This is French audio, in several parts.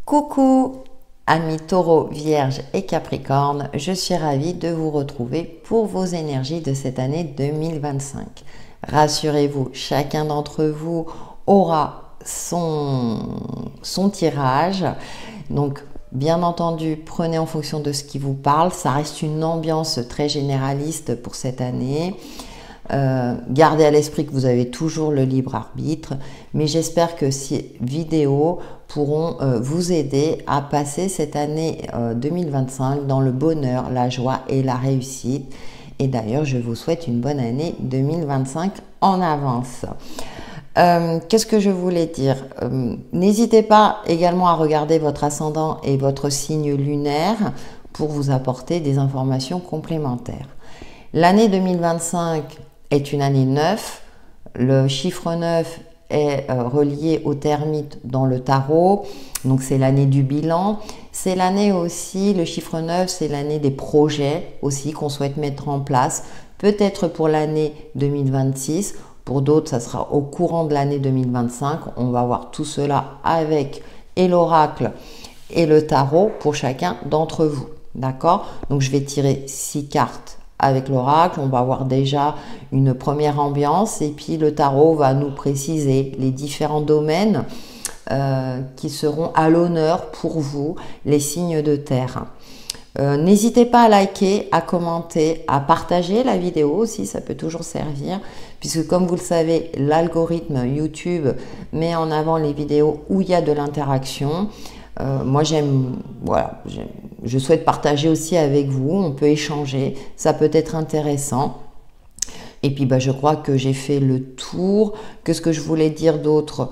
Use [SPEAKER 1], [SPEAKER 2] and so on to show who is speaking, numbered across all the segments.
[SPEAKER 1] Coucou amis Taureau, Vierge et Capricorne, je suis ravie de vous retrouver pour vos énergies de cette année 2025. Rassurez-vous, chacun d'entre vous aura son tirage. Donc, bien entendu, prenez en fonction de ce qui vous parle. Ça reste une ambiance très généraliste pour cette année. Gardez à l'esprit que vous avez toujours le libre arbitre, mais j'espère que ces vidéos pourront vous aider à passer cette année 2025 dans le bonheur, la joie et la réussite. Et d'ailleurs, je vous souhaite une bonne année 2025 en avance. Qu'est-ce que je voulais dire? N'hésitez pas également à regarder votre ascendant et votre signe lunaire pour vous apporter des informations complémentaires. L'année 2025 est une année 9. Le chiffre 9 est relié au termite dans le tarot. Donc, c'est l'année du bilan. C'est l'année aussi, le chiffre 9, c'est l'année des projets aussi qu'on souhaite mettre en place. Peut-être pour l'année 2026. Pour d'autres, ça sera au courant de l'année 2025. On va voir tout cela avec et l'oracle et le tarot pour chacun d'entre vous. D'accord? Donc, je vais tirer 6 cartes avec l'oracle. On va avoir déjà une première ambiance et puis le tarot va nous préciser les différents domaines qui seront à l'honneur pour vous, les signes de terre. N'hésitez pas à liker, à commenter, à partager la vidéo aussi, ça peut toujours servir, puisque comme vous le savez, l'algorithme YouTube met en avant les vidéos où il y a de l'interaction. Moi j'aime, voilà, je souhaite partager aussi avec vous, on peut échanger, ça peut être intéressant. Et puis je crois que j'ai fait le tour. Qu'est-ce que je voulais dire d'autre?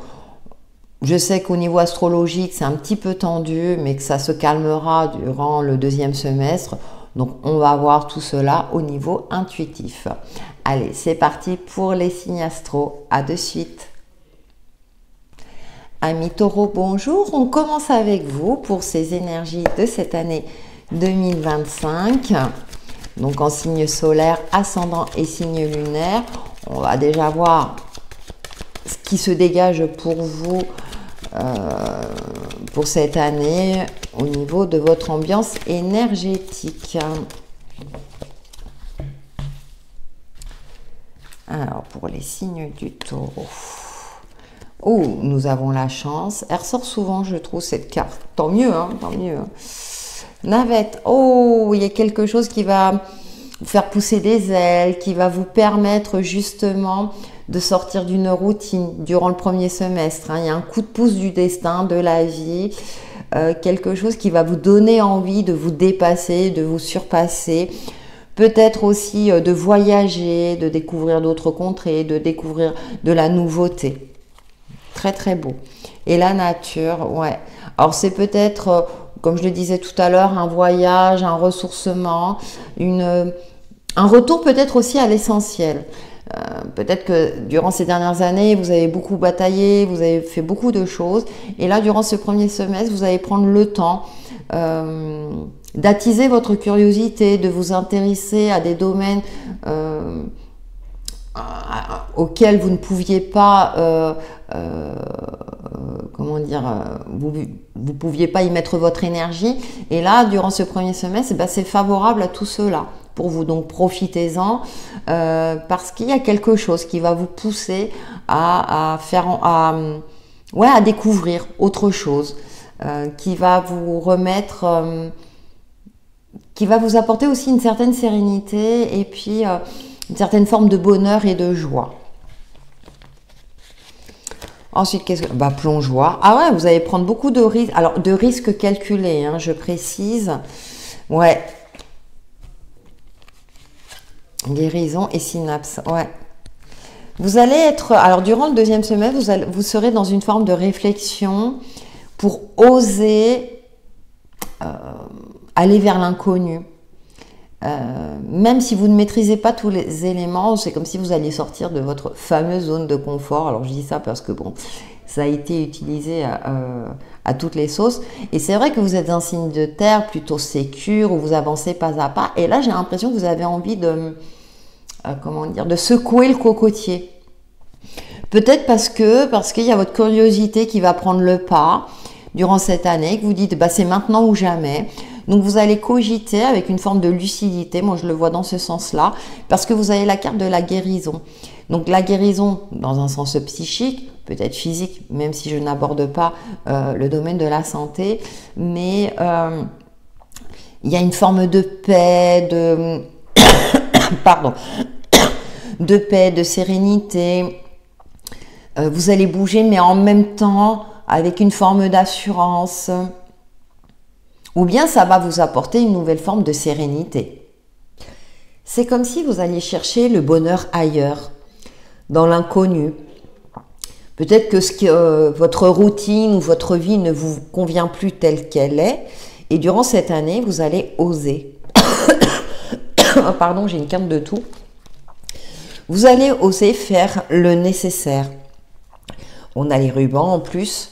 [SPEAKER 1] Je sais qu'au niveau astrologique, c'est un petit peu tendu, mais que ça se calmera durant le deuxième semestre. Donc, on va voir tout cela au niveau intuitif. Allez, c'est parti pour les signes astro. À de suite. Amis Taureau, bonjour. On commence avec vous pour ces énergies de cette année 2025. Donc, en signe solaire, ascendant et signe lunaire. On va déjà voir ce qui se dégage pour vous pour cette année au niveau de votre ambiance énergétique. Alors, pour les signes du Taureau. Oh, nous avons la chance. Elle ressort souvent, je trouve, cette carte. Tant mieux, hein, tant mieux. Navette. Oh, il y a quelque chose qui va vous faire pousser des ailes, qui va vous permettre justement de sortir d'une routine durant le premier semestre. Il y a un coup de pouce du destin, de la vie, quelque chose qui va vous donner envie de vous dépasser, de vous surpasser. Peut-être aussi de voyager, de découvrir d'autres contrées, de découvrir de la nouveauté. Très très beau. Et la nature, ouais. Alors c'est peut-être, comme je le disais tout à l'heure, un voyage, un ressourcement, un retour peut-être aussi à l'essentiel. Peut-être que durant ces dernières années, vous avez beaucoup bataillé, vous avez fait beaucoup de choses. Et là, durant ce premier semestre, vous allez prendre le temps d'attiser votre curiosité, de vous intéresser à des domaines auxquels vous ne pouviez pas, comment dire, vous pouviez pas y mettre votre énergie. Et là, durant ce premier semestre, c'est favorable à tout cela. Pour vous, donc profitez-en parce qu'il y a quelque chose qui va vous pousser à découvrir autre chose, qui va vous remettre, qui va vous apporter aussi une certaine sérénité et puis une certaine forme de bonheur et de joie. Ensuite, qu'est-ce que... plongeoir. Ah ouais, vous allez prendre beaucoup de risques. Alors, de risques calculés, hein, je précise. Ouais. Guérison et synapse, ouais. Vous allez être, alors durant le deuxième semestre, vous serez dans une forme de réflexion pour oser aller vers l'inconnu. Même si vous ne maîtrisez pas tous les éléments, c'est comme si vous alliez sortir de votre fameuse zone de confort. Alors je dis ça parce que bon, ça a été utilisé à toutes les sauces. Et c'est vrai que vous êtes un signe de terre plutôt sécure, où vous avancez pas à pas. Et là, j'ai l'impression que vous avez envie de, de secouer le cocotier. Peut-être parce qu'il y a votre curiosité qui va prendre le pas. durant cette année, que vous dites bah, c'est maintenant ou jamais. Donc vous allez cogiter avec une forme de lucidité, moi je le vois dans ce sens-là, parce que vous avez la carte de la guérison. Donc la guérison dans un sens psychique, peut-être physique, même si je n'aborde pas le domaine de la santé, mais il y a une forme de paix, de pardon, de paix, de sérénité. Vous allez bouger, mais en même temps avec une forme d'assurance. Ou bien ça va vous apporter une nouvelle forme de sérénité. C'est comme si vous alliez chercher le bonheur ailleurs, dans l'inconnu. Peut-être que votre routine ou votre vie ne vous convient plus telle qu'elle est. Et durant cette année, vous allez oser. Pardon, j'ai une quinte de tout. Vous allez oser faire le nécessaire. On a les rubans en plus.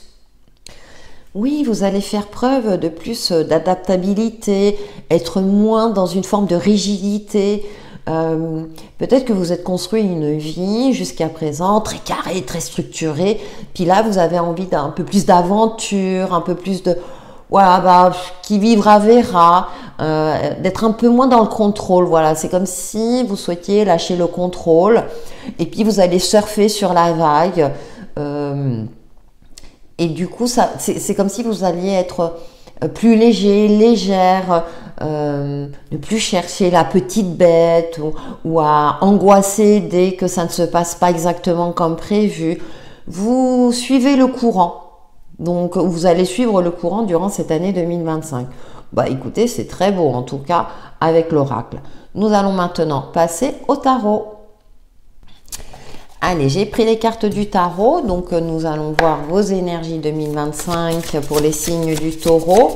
[SPEAKER 1] Oui, vous allez faire preuve de plus d'adaptabilité, être moins dans une forme de rigidité. Peut-être que vous êtes construit une vie jusqu'à présent très carrée, très structurée. Puis là, vous avez envie d'un peu plus d'aventure, un peu plus de... Voilà, bah, qui vivra verra, d'être un peu moins dans le contrôle. Voilà, c'est comme si vous souhaitiez lâcher le contrôle. Et puis, vous allez surfer sur la vague. Et du coup, c'est comme si vous alliez être plus léger, légère, ne plus chercher la petite bête ou à angoisser dès que ça ne se passe pas exactement comme prévu. Vous suivez le courant. Donc, vous allez suivre le courant durant cette année 2025. Bah, écoutez, c'est très beau en tout cas avec l'oracle. Nous allons maintenant passer au tarot. Allez, j'ai pris les cartes du tarot, donc nous allons voir vos énergies 2025 pour les signes du taureau.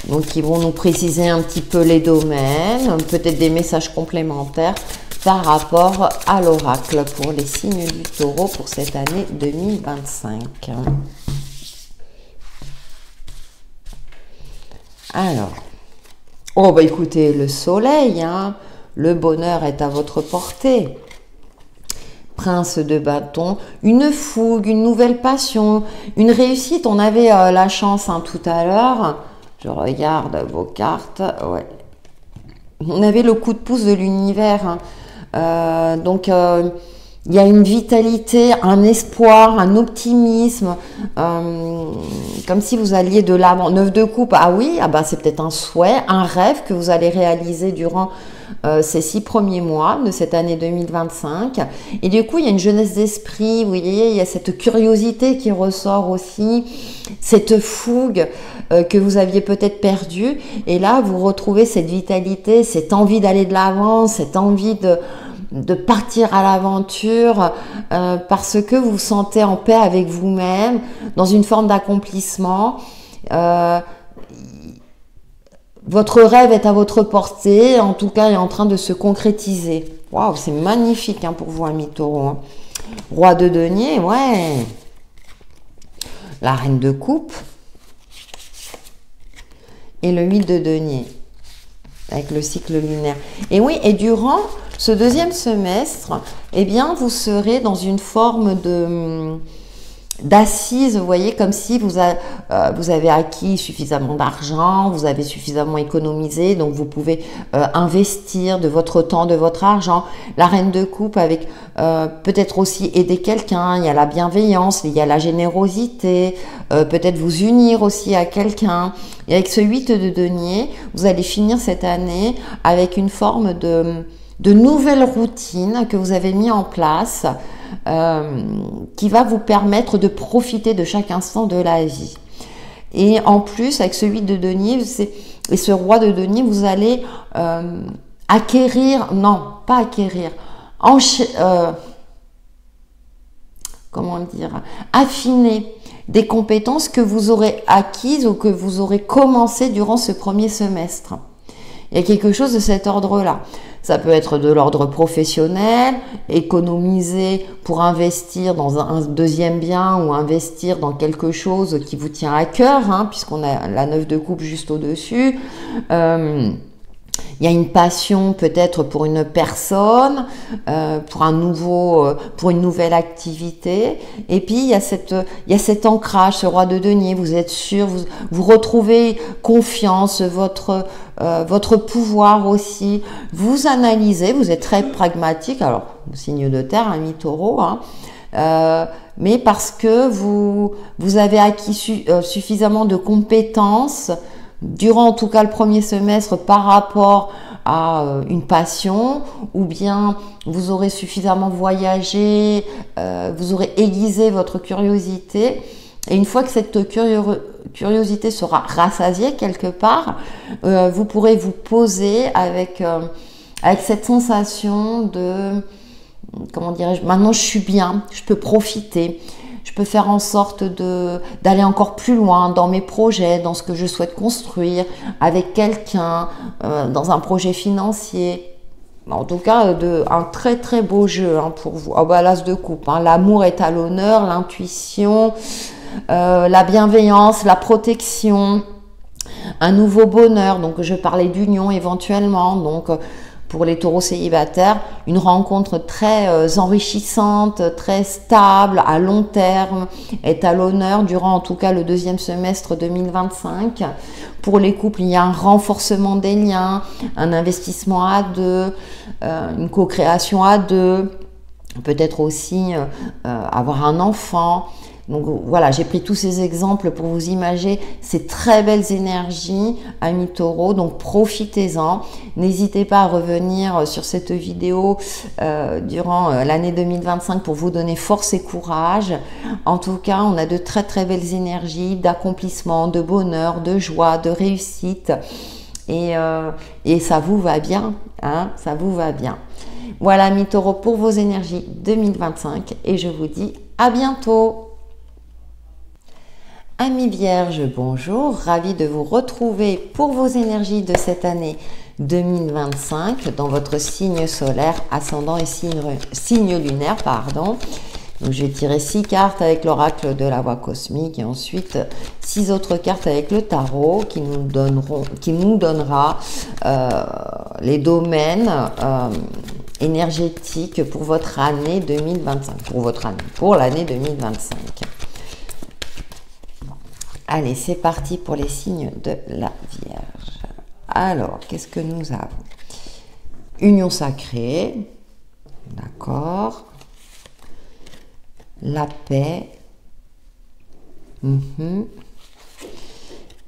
[SPEAKER 1] Donc, ils vont nous préciser un petit peu les domaines, peut-être des messages complémentaires par rapport à l'oracle pour les signes du taureau pour cette année 2025. Alors, oh bah écoutez, le soleil, hein, le bonheur est à votre portée. Prince de bâton, une fougue, une nouvelle passion, une réussite. On avait la chance hein, tout à l'heure. Je regarde vos cartes. Ouais. On avait le coup de pouce de l'univers. Hein. Donc, il y a une vitalité, un espoir, un optimisme. Comme si vous alliez de l'avant. 9 de coupe, ah oui, ah bah, c'est peut-être un souhait, un rêve que vous allez réaliser durant ces 6 premiers mois de cette année 2025. Et du coup, il y a une jeunesse d'esprit, vous voyez, il y a cette curiosité qui ressort aussi, cette fougue que vous aviez peut-être perdue. Et là, vous retrouvez cette vitalité, cette envie d'aller de l'avant, cette envie de partir à l'aventure parce que vous vous sentez en paix avec vous-même, dans une forme d'accomplissement. Votre rêve est à votre portée, en tout cas est en train de se concrétiser. Waouh, c'est magnifique hein, pour vous, amis taureaux. Hein. Roi de denier, ouais. La reine de coupe. Et le 8 de denier, avec le cycle lunaire. Et oui, et durant ce deuxième semestre, eh bien, vous serez dans une forme d'assise, vous voyez, comme si vous avez acquis suffisamment d'argent, vous avez suffisamment économisé, donc vous pouvez investir de votre temps, de votre argent. La reine de coupe avec peut-être aussi aider quelqu'un, il y a la bienveillance, il y a la générosité, peut-être vous unir aussi à quelqu'un. Et avec ce 8 de denier, vous allez finir cette année avec une forme de nouvelle routine que vous avez mis en place qui va vous permettre de profiter de chaque instant de la vie. Et en plus, avec ce 8 de denier et ce roi de denier, vous allez acquérir, non, pas acquérir, comment dire, affiner des compétences que vous aurez acquises ou que vous aurez commencé durant ce premier semestre. Il y a quelque chose de cet ordre-là. Ça peut être de l'ordre professionnel, économiser pour investir dans un deuxième bien ou investir dans quelque chose qui vous tient à cœur, hein, puisqu'on a la 9 de coupe juste au-dessus. Il il y a une passion peut-être pour une personne, pour une nouvelle activité. Et puis il y a cet ancrage, ce roi de denier. Vous êtes sûr, vous retrouvez confiance, votre pouvoir aussi. Vous analysez, vous êtes très pragmatique. Alors, signe de terre, ami taureau, hein. Mais parce que vous avez acquis suffisamment de compétences durant en tout cas le premier semestre par rapport à une passion, ou bien vous aurez suffisamment voyagé, vous aurez aiguisé votre curiosité, et une fois que cette curiosité sera rassasiée quelque part, vous pourrez vous poser avec cette sensation de, comment dirais-je, maintenant je suis bien, je peux profiter, je peux faire en sorte d'aller encore plus loin dans mes projets, dans ce que je souhaite construire avec quelqu'un, dans un projet financier. En tout cas, un très très beau jeu hein, pour vous. Ah bah, l'as de coupe, hein. L'amour est à l'honneur, l'intuition, la bienveillance, la protection, un nouveau bonheur. Donc je parlais d'union éventuellement, donc pour les taureaux célibataires, une rencontre très enrichissante, très stable, à long terme, est à l'honneur durant en tout cas le deuxième semestre 2025. Pour les couples, il y a un renforcement des liens, un investissement à deux, une co-création à deux, peut-être aussi avoir un enfant. Donc voilà, j'ai pris tous ces exemples pour vous imaginer ces très belles énergies, amis taureaux, donc profitez-en. N'hésitez pas à revenir sur cette vidéo durant l'année 2025 pour vous donner force et courage. En tout cas, on a de très très belles énergies d'accomplissement, de bonheur, de joie, de réussite. Et ça vous va bien, hein, ça vous va bien. Voilà, amis taureaux, pour vos énergies 2025 et je vous dis à bientôt. Amis vierges, bonjour, ravi de vous retrouver pour vos énergies de cette année 2025 dans votre signe solaire, ascendant et signe lunaire, pardon. Donc, je vais tirer 6 cartes avec l'oracle de la voix cosmique et ensuite 6 autres cartes avec le tarot qui nous donnera les domaines énergétiques pour votre année 2025, pour l'année 2025. Allez, c'est parti pour les signes de la Vierge. Alors, qu'est-ce que nous avons? Union sacrée, d'accord. La paix.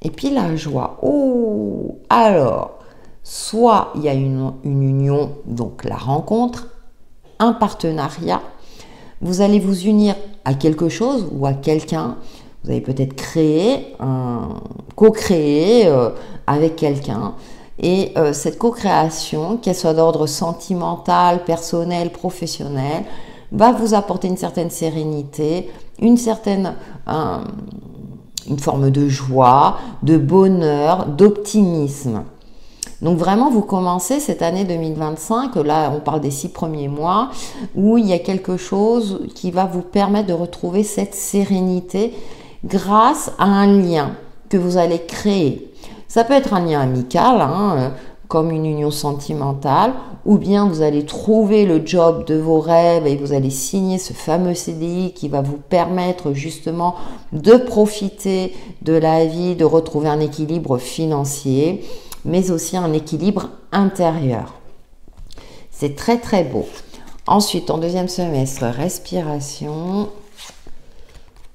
[SPEAKER 1] Et puis la joie. Oh, alors, soit il y a une union, donc la rencontre, un partenariat. Vous allez vous unir à quelque chose ou à quelqu'un. Vous allez peut-être co-créer avec quelqu'un. Et cette co-création, qu'elle soit d'ordre sentimental, personnel, professionnel, va vous apporter une certaine sérénité, une forme de joie, de bonheur, d'optimisme. Donc vraiment, vous commencez cette année 2025, là on parle des 6 premiers mois, où il y a quelque chose qui va vous permettre de retrouver cette sérénité grâce à un lien que vous allez créer. Ça peut être un lien amical, hein, comme une union sentimentale, ou bien vous allez trouver le job de vos rêves et vous allez signer ce fameux CDI qui va vous permettre justement de profiter de la vie, de retrouver un équilibre financier, mais aussi un équilibre intérieur. C'est très très beau. Ensuite, en deuxième semestre, respiration,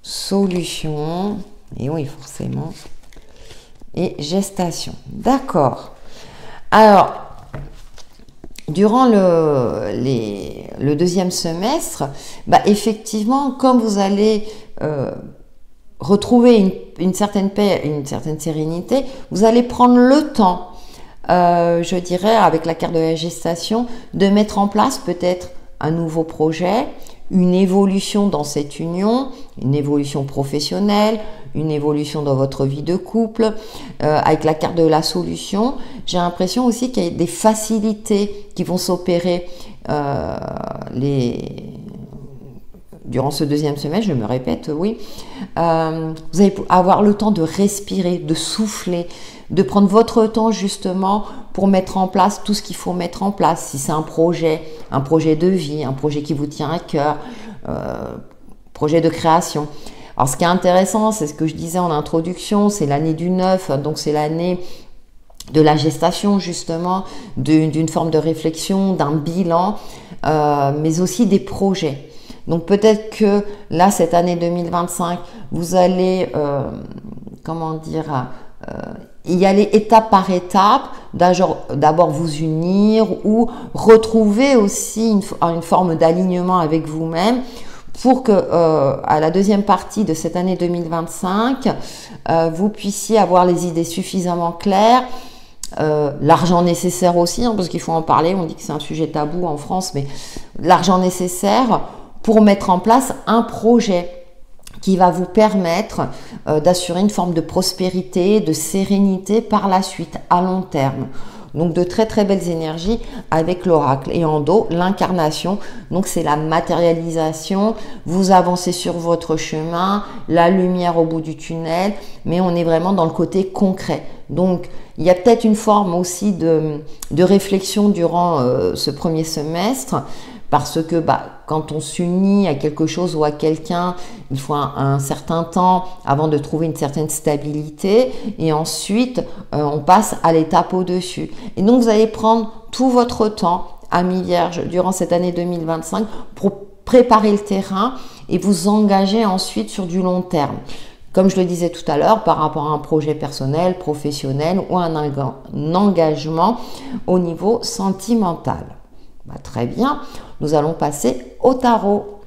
[SPEAKER 1] solution, et oui forcément, et gestation. D'accord. Alors, durant le deuxième semestre, effectivement, comme vous allez retrouver une certaine paix, une certaine sérénité, vous allez prendre le temps, je dirais, avec la carte de la gestation, de mettre en place peut-être un nouveau projet, une évolution dans cette union, une évolution professionnelle, une évolution dans votre vie de couple. Avec la carte de la solution, j'ai l'impression aussi qu'il y a des facilités qui vont s'opérer durant ce deuxième semestre, je me répète, oui, vous allez avoir le temps de respirer, de souffler, de prendre votre temps justement pour mettre en place tout ce qu'il faut mettre en place. Si c'est un projet de vie, un projet qui vous tient à cœur, projet de création. Alors ce qui est intéressant, c'est ce que je disais en introduction, c'est l'année du 9, donc c'est l'année de la gestation justement, d'une forme de réflexion, d'un bilan, mais aussi des projets. Donc peut-être que là, cette année 2025, vous allez, y aller étape par étape, d'abord vous unir ou retrouver aussi une forme d'alignement avec vous-même pour que à la deuxième partie de cette année 2025, vous puissiez avoir les idées suffisamment claires, l'argent nécessaire aussi, hein, parce qu'il faut en parler, on dit que c'est un sujet tabou en France, mais l'argent nécessaire pour mettre en place un projet qui va vous permettre d'assurer une forme de prospérité, de sérénité par la suite, à long terme. Donc de très très belles énergies avec l'oracle. Et en dos, l'incarnation, donc c'est la matérialisation, vous avancez sur votre chemin, la lumière au bout du tunnel, mais on est vraiment dans le côté concret. Donc il y a peut-être une forme aussi de réflexion durant ce premier semestre, parce que quand on s'unit à quelque chose ou à quelqu'un, il faut un certain temps avant de trouver une certaine stabilité, et ensuite on passe à l'étape au-dessus. Et donc vous allez prendre tout votre temps, amis vierges, durant cette année 2025 pour préparer le terrain et vous engager ensuite sur du long terme. Comme je le disais tout à l'heure, par rapport à un projet personnel, professionnel ou un engagement au niveau sentimental. Très bien, nous allons passer au tarot.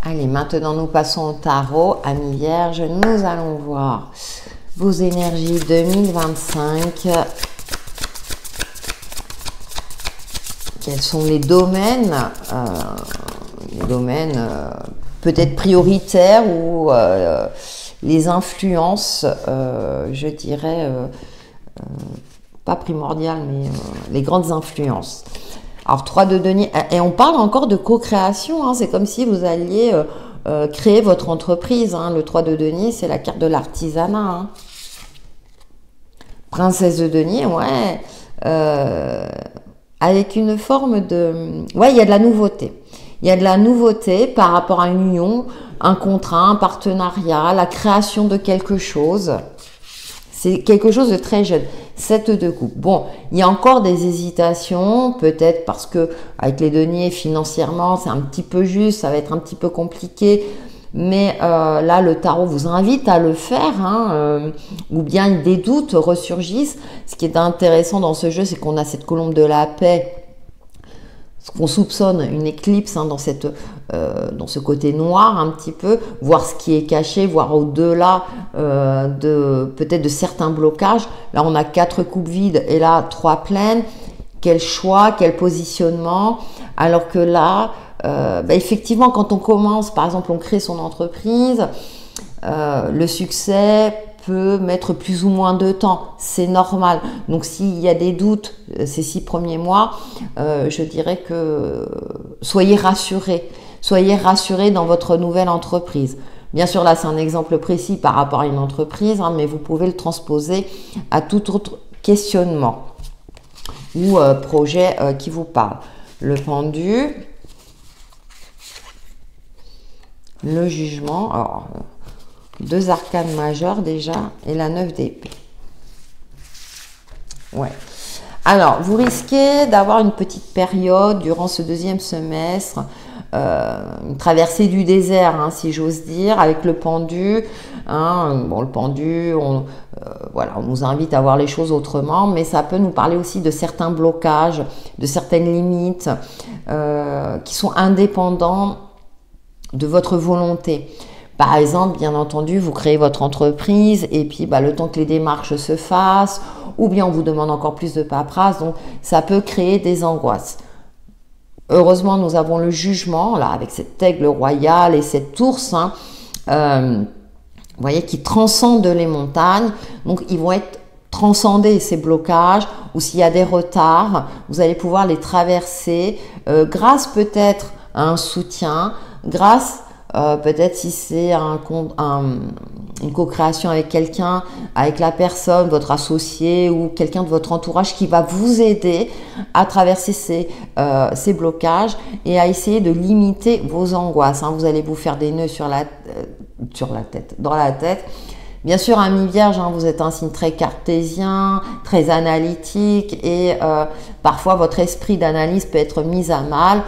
[SPEAKER 1] Allez, maintenant nous passons au tarot. Amis vierges, nous allons voir vos énergies 2025. Quels sont les domaines peut-être prioritaires ou les influences, je dirais, pas primordiales, mais les grandes influences. Alors 3 de denier, et on parle encore de co-création, hein, c'est comme si vous alliez créer votre entreprise, hein. Le 3 de denier, c'est la carte de l'artisanat, hein. Princesse de denier, ouais, avec une forme de... Ouais, il y a de la nouveauté. Il y a de la nouveauté par rapport à une union, un contrat, un partenariat, la création de quelque chose. C'est quelque chose de très jeune. 7 de coupe. Bon, il y a encore des hésitations, peut-être parce que avec les deniers, financièrement, c'est un petit peu juste, ça va être un petit peu compliqué. Mais là, le tarot vous invite à le faire, hein, ou bien des doutes ressurgissent. Ce qui est intéressant dans ce jeu, c'est qu'on a cette colombe de la paix, ce qu'on soupçonne une éclipse, hein, dans ce côté noir un petit peu, voir ce qui est caché, voir au-delà peut-être de certains blocages. Là, on a 4 coupes vides et là 3 pleines. Quel choix, quel positionnement. Alors que là, effectivement, quand on commence, par exemple, on crée son entreprise, le succès peut mettre plus ou moins de temps, c'est normal. Donc s'il y a des doutes ces 6 premiers mois, je dirais que soyez rassurés dans votre nouvelle entreprise. Bien sûr, là c'est un exemple précis par rapport à une entreprise, hein, mais vous pouvez le transposer à tout autre questionnement ou projet qui vous parle. Le pendu, le jugement, alors 2 arcanes majeures déjà, et la 9 d'épée. Ouais. Alors, vous risquez d'avoir une petite période durant ce deuxième semestre, une traversée du désert, hein, si j'ose dire, avec le pendu. Hein. Bon, le pendu, on nous invite à voir les choses autrement, mais ça peut nous parler aussi de certains blocages, de certaines limites qui sont indépendants de votre volonté. Par exemple, bien entendu, vous créez votre entreprise et puis le temps que les démarches se fassent, ou bien on vous demande encore plus de paperasse, donc ça peut créer des angoisses. Heureusement, nous avons le jugement, là, avec cet aigle royal et cette ours, hein, vous voyez, qui transcendent les montagnes. Donc, ils vont être transcendés, ces blocages, ou s'il y a des retards, vous allez pouvoir les traverser grâce peut-être un soutien grâce peut-être si c'est une co-création avec quelqu'un, avec la personne, votre associé ou quelqu'un de votre entourage qui va vous aider à traverser ces blocages et à essayer de limiter vos angoisses. Vous allez vous faire des nœuds dans la tête. Bien sûr, ami Vierge, vous êtes un signe très cartésien, très analytique et parfois votre esprit d'analyse peut être mis à mal.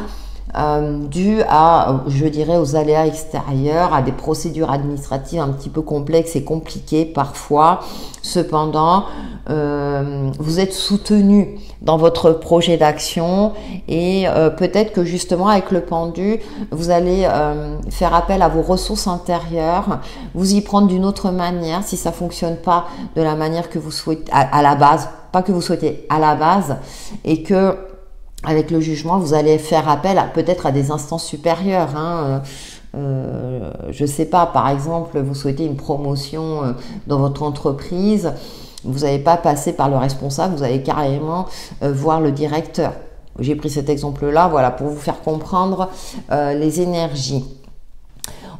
[SPEAKER 1] Dû à, je dirais, aux aléas extérieurs, à des procédures administratives un petit peu complexes et compliquées parfois. Cependant, vous êtes soutenu dans votre projet d'action et peut-être que justement avec le pendu, vous allez faire appel à vos ressources intérieures, vous y prendre d'une autre manière si ça fonctionne pas de la manière que vous souhaitez à la base, pas que vous souhaitez à la base, et que avec le jugement, vous allez faire appel peut-être à des instances supérieures. Je ne sais pas, par exemple, vous souhaitez une promotion dans votre entreprise, vous n'allez pas passer par le responsable, vous allez carrément voir le directeur. J'ai pris cet exemple-là, voilà, pour vous faire comprendre les énergies.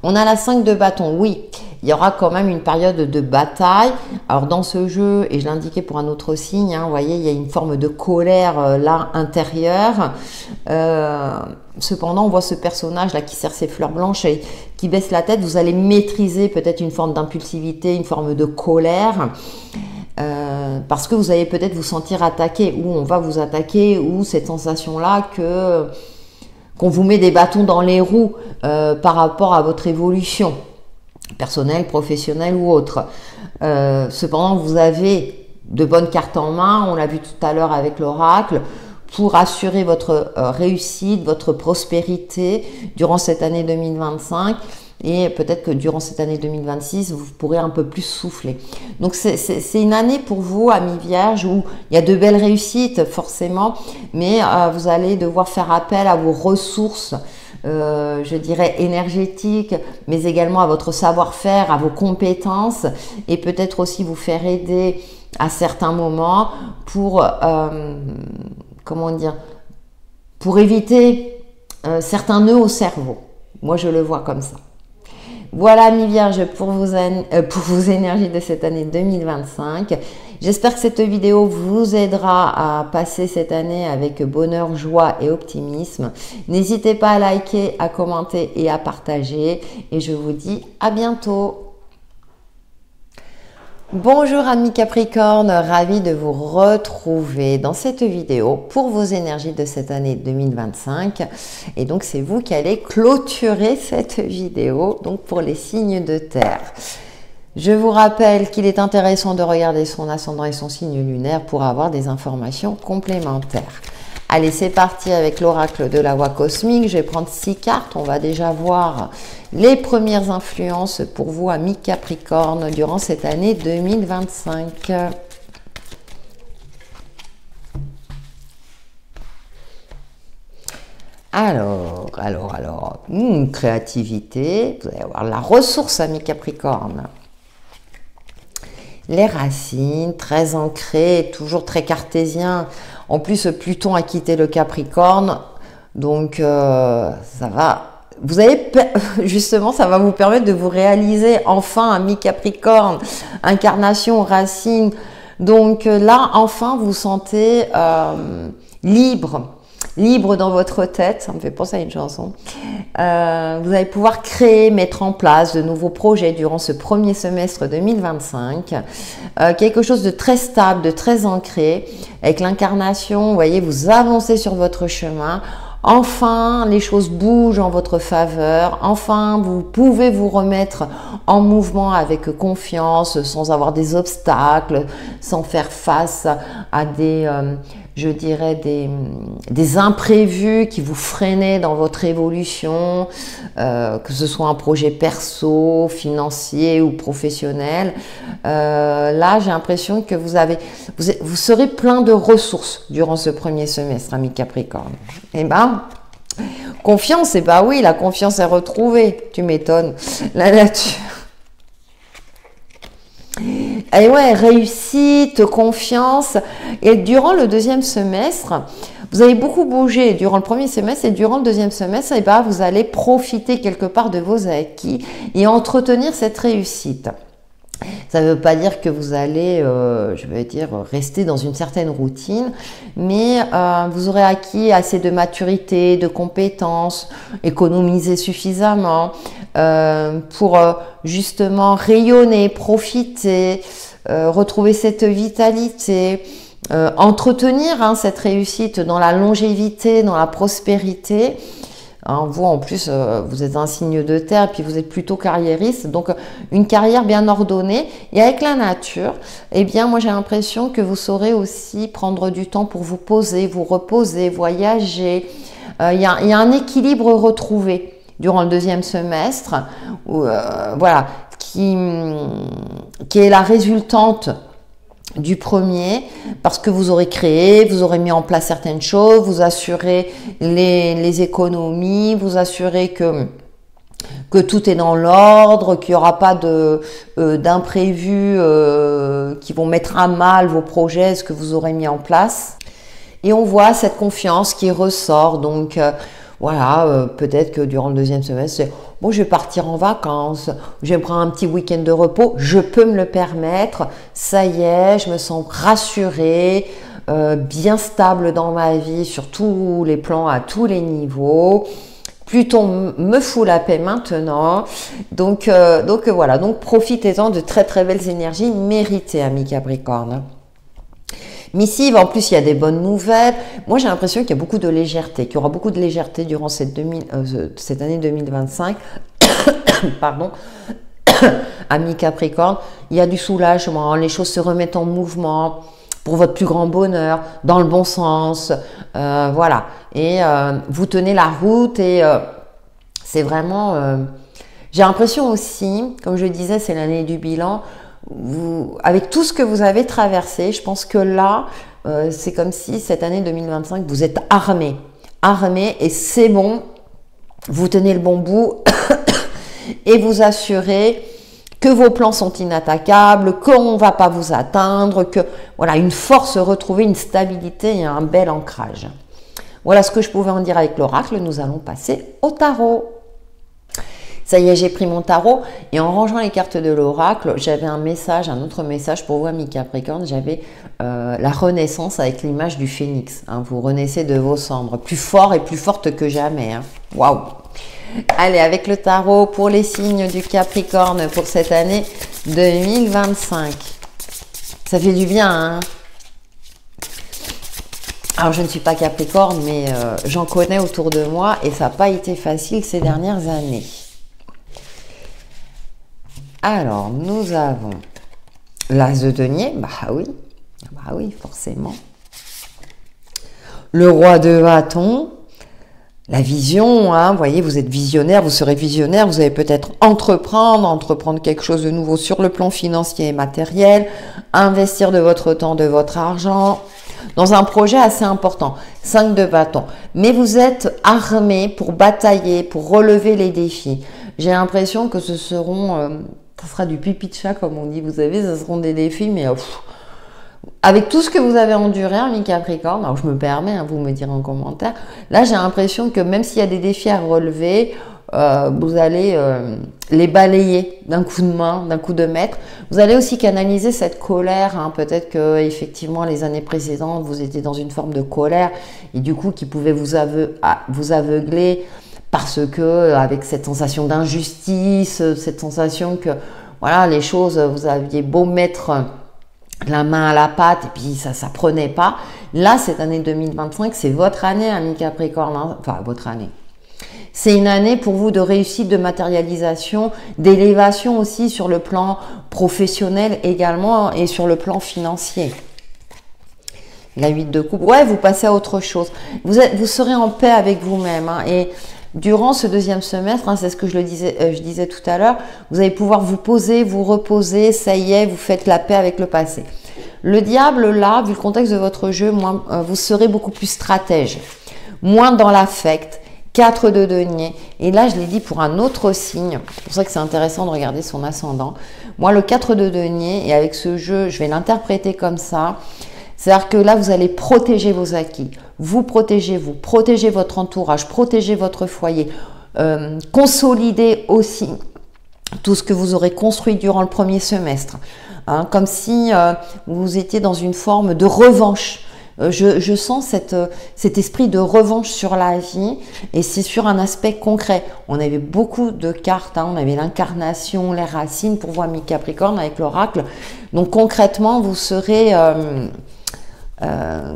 [SPEAKER 1] On a la 5 de bâton, oui, il y aura quand même une période de bataille. Alors dans ce jeu, et je l'indiquais pour un autre signe, vous voyez, il y a une forme de colère là intérieure. Cependant, on voit ce personnage là qui serre ses fleurs blanches et qui baisse la tête. Vous allez maîtriser peut-être une forme d'impulsivité, une forme de colère. Parce que vous allez peut-être vous sentir attaqué, ou on va vous attaquer, ou cette sensation-là qu'on vous met des bâtons dans les roues par rapport à votre évolution personnelle, professionnelle ou autre. Cependant, vous avez de bonnes cartes en main, on l'a vu tout à l'heure avec l'oracle, pour assurer votre réussite, votre prospérité durant cette année 2025. Et peut-être que durant cette année 2026, vous pourrez un peu plus souffler. Donc c'est une année pour vous, amis Vierge, où il y a de belles réussites forcément, mais vous allez devoir faire appel à vos ressources, je dirais énergétiques, mais également à votre savoir-faire, à vos compétences, et peut-être aussi vous faire aider à certains moments pour, comment dire, pour éviter certains nœuds au cerveau. Moi, je le vois comme ça. Voilà, amis Vierges, pour vos énergies de cette année 2025. J'espère que cette vidéo vous aidera à passer cette année avec bonheur, joie et optimisme. N'hésitez pas à liker, à commenter et à partager. Et je vous dis à bientôt. Bonjour amis Capricorne, ravi de vous retrouver dans cette vidéo pour vos énergies de cette année 2025. Et donc c'est vous qui allez clôturer cette vidéo, donc pour les signes de terre. Je vous rappelle qu'il est intéressant de regarder son ascendant et son signe lunaire pour avoir des informations complémentaires. Allez, c'est parti avec l'oracle de la voix cosmique. Je vais prendre 6 cartes. On va déjà voir les premières influences pour vous, amis Capricorne, durant cette année 2025. Alors, créativité, vous allez avoir la ressource, amis Capricorne. Les racines, très ancrées, toujours très cartésien. En plus, Pluton a quitté le Capricorne, donc ça va. Vous avez justement, ça va vous permettre de vous réaliser enfin, ami Capricorne, incarnation, racine. Donc là, enfin, vous vous sentez libre dans votre tête. Ça me fait penser à une chanson. Vous allez pouvoir créer, mettre en place de nouveaux projets durant ce premier semestre 2025. Quelque chose de très stable, de très ancré. Avec l'incarnation, vous voyez, vous avancez sur votre chemin. Enfin, les choses bougent en votre faveur. Enfin, vous pouvez vous remettre en mouvement avec confiance, sans avoir des obstacles, sans faire face à des, je dirais, des imprévus qui vous freinaient dans votre évolution, que ce soit un projet perso, financier ou professionnel. Là, j'ai l'impression que vous serez plein de ressources durant ce premier semestre, ami Capricorne. Eh ben, confiance, oui, la confiance est retrouvée. Tu m'étonnes. La nature. Et ouais, réussite, confiance. Et durant le deuxième semestre, Vous allez beaucoup bouger durant le premier semestre et durant le deuxième semestre, eh ben, vous allez profiter quelque part de vos acquis et entretenir cette réussite. Ça ne veut pas dire que vous allez, je vais dire, rester dans une certaine routine, mais vous aurez acquis assez de maturité, de compétences, économiser suffisamment pour justement rayonner, profiter, retrouver cette vitalité, entretenir cette réussite dans la longévité, dans la prospérité. Vous, en plus, vous êtes un signe de terre, puis vous êtes plutôt carriériste, donc une carrière bien ordonnée. Et avec la nature, eh bien, moi, j'ai l'impression que vous saurez aussi prendre du temps pour vous poser, vous reposer, voyager. Il y a un équilibre retrouvé durant le deuxième semestre, voilà, qui est la résultante du premier, parce que vous aurez créé, vous aurez mis en place certaines choses, vous assurez les économies, vous assurez que tout est dans l'ordre, qu'il n'y aura pas d'imprévus qui vont mettre à mal vos projets, ce que vous aurez mis en place. Et on voit cette confiance qui ressort, donc voilà, peut-être que durant le deuxième semestre, c'est bon, je vais partir en vacances, je vais me prendre un petit week-end de repos, je peux me le permettre, ça y est, je me sens rassurée, bien stable dans ma vie sur tous les plans, à tous les niveaux. Pluton me fout la paix maintenant, donc voilà, donc profitez-en de très très belles énergies méritées, amis Capricorne. Missive, en plus il y a des bonnes nouvelles. Moi j'ai l'impression qu'il y a beaucoup de légèreté, qu'il y aura beaucoup de légèreté durant cette année 2025. Pardon. Amis Capricorne, il y a du soulagement, les choses se remettent en mouvement pour votre plus grand bonheur, dans le bon sens. Voilà. Et vous tenez la route et c'est vraiment... j'ai l'impression aussi, comme je disais, c'est l'année du bilan. Avec tout ce que vous avez traversé, je pense que là, c'est comme si cette année 2025, vous êtes armé et c'est bon, vous tenez le bon bout et vous assurez que vos plans sont inattaquables, qu'on ne va pas vous atteindre, que voilà, une force retrouvée, une stabilité et un bel ancrage. Voilà ce que je pouvais en dire avec l'oracle. Nous allons passer au tarot. Ça y est, j'ai pris mon tarot et en rangeant les cartes de l'oracle, j'avais un autre message pour vous, amis Capricorne. J'avais la renaissance avec l'image du phénix. Vous renaissez de vos cendres, plus fort et plus forte que jamais. Waouh! Allez, avec le tarot pour les signes du Capricorne pour cette année 2025. Ça fait du bien, hein? Alors, je ne suis pas Capricorne, mais j'en connais autour de moi et ça n'a pas été facile ces dernières années. Alors, nous avons l'As de denier, bah oui, forcément. Le Roi de bâton, la vision, vous voyez, vous êtes visionnaire, vous serez visionnaire, vous allez peut-être entreprendre quelque chose de nouveau sur le plan financier et matériel, investir de votre temps, de votre argent, dans un projet assez important, 5 de bâton. Mais vous êtes armé pour batailler, pour relever les défis. J'ai l'impression que ce seront... ça sera du pipi de chat, comme on dit, vous savez, ce seront des défis, mais avec tout ce que vous avez enduré, amis Capricorne, alors je me permets, vous me direz en commentaire, là j'ai l'impression que même s'il y a des défis à relever, vous allez les balayer d'un coup de main, d'un coup de maître. Vous allez aussi canaliser cette colère, peut-être que effectivement les années précédentes, vous étiez dans une forme de colère, et du coup qui pouvait vous aveugler, parce que avec cette sensation d'injustice, cette sensation que voilà, les choses, vous aviez beau mettre la main à la pâte et puis ça prenait pas. Là, cette année 2025, c'est votre année, amis Capricorne, enfin votre année. C'est une année pour vous de réussite, de matérialisation, d'élévation aussi sur le plan professionnel également et sur le plan financier. La 8 de coupe, ouais, vous passez à autre chose. Vous serez en paix avec vous-même et durant ce deuxième semestre, c'est ce que je disais tout à l'heure, vous allez pouvoir vous poser, vous reposer, ça y est, vous faites la paix avec le passé. Le diable, là, vu le contexte de votre jeu, vous serez beaucoup plus stratège, moins dans l'affect, 4 de denier. Et là, je l'ai dit pour un autre signe, c'est pour ça que c'est intéressant de regarder son ascendant. Moi, le 4 de denier, et avec ce jeu, je vais l'interpréter comme ça, C'est-à-dire que là, vous allez protéger vos acquis. Vous, protégez votre entourage, protégez votre foyer, consolidez aussi tout ce que vous aurez construit durant le premier semestre. Hein, comme si vous étiez dans une forme de revanche. Je sens cet esprit de revanche sur la vie, et c'est sur un aspect concret. On avait beaucoup de cartes, hein, on avait l'incarnation, les racines pour voir mi-capricorne avec l'oracle. Donc concrètement, vous serez,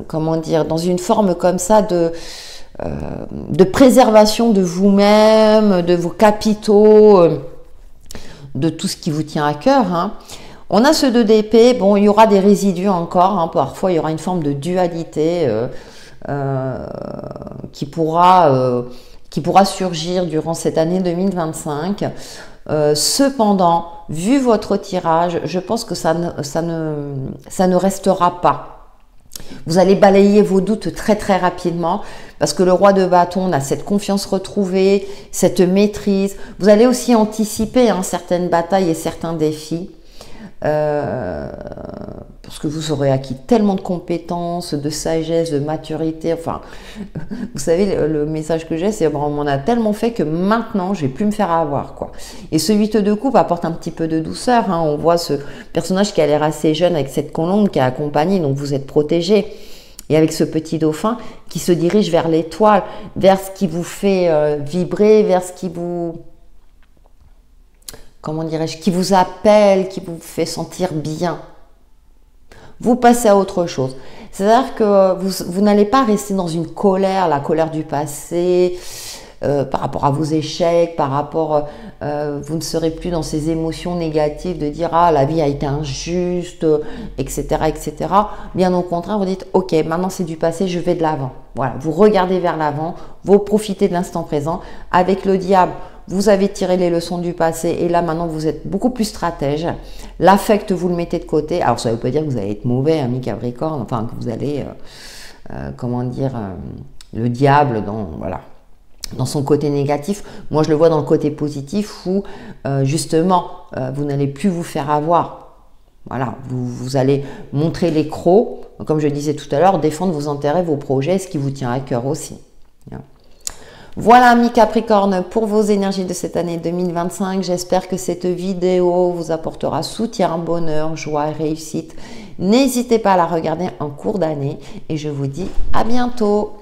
[SPEAKER 1] comment dire, dans une forme comme ça de préservation de vous-même, de vos capitaux, de tout ce qui vous tient à cœur, hein. On a ce 2 d'épée, bon, il y aura des résidus encore, hein, parfois il y aura une forme de dualité qui pourra surgir durant cette année 2025. Cependant, vu votre tirage, je pense que ça ne restera pas. Vous allez balayer vos doutes très très rapidement parce que le roi de bâton a cette confiance retrouvée, cette maîtrise. Vous allez aussi anticiper certaines batailles et certains défis. Parce que vous aurez acquis tellement de compétences, de sagesse, de maturité. Enfin, vous savez, le message que j'ai, c'est on m'en a tellement fait que maintenant, je vais plus me faire avoir, quoi. Et ce 8 de coupe apporte un petit peu de douceur, hein. On voit ce personnage qui a l'air assez jeune avec cette colombe qui est accompagnée, donc vous êtes protégé. Et avec ce petit dauphin qui se dirige vers l'étoile, vers ce qui vous fait vibrer, vers ce qui vous... comment dirais-je, qui vous appelle, qui vous fait sentir bien. Vous passez à autre chose. C'est-à-dire que vous n'allez pas rester dans une colère, la colère du passé, par rapport à vos échecs, par rapport, vous ne serez plus dans ces émotions négatives de dire « Ah, la vie a été injuste, etc. etc. » Bien au contraire, vous dites « Ok, maintenant c'est du passé, je vais de l'avant. » Voilà, vous regardez vers l'avant, vous profitez de l'instant présent. Avec le diable, vous avez tiré les leçons du passé et là maintenant vous êtes beaucoup plus stratège. L'affect, vous le mettez de côté. Alors ça ne veut pas dire que vous allez être mauvais, ami Capricorne, enfin que vous allez, comment dire, le diable dans son côté négatif. Moi je le vois dans le côté positif où justement vous n'allez plus vous faire avoir. Voilà, vous allez montrer les crocs, comme je disais tout à l'heure, défendre vos intérêts, vos projets, ce qui vous tient à cœur aussi. Voilà, amis Capricorne, pour vos énergies de cette année 2025. J'espère que cette vidéo vous apportera soutien, bonheur, joie et réussite. N'hésitez pas à la regarder en cours d'année et je vous dis à bientôt.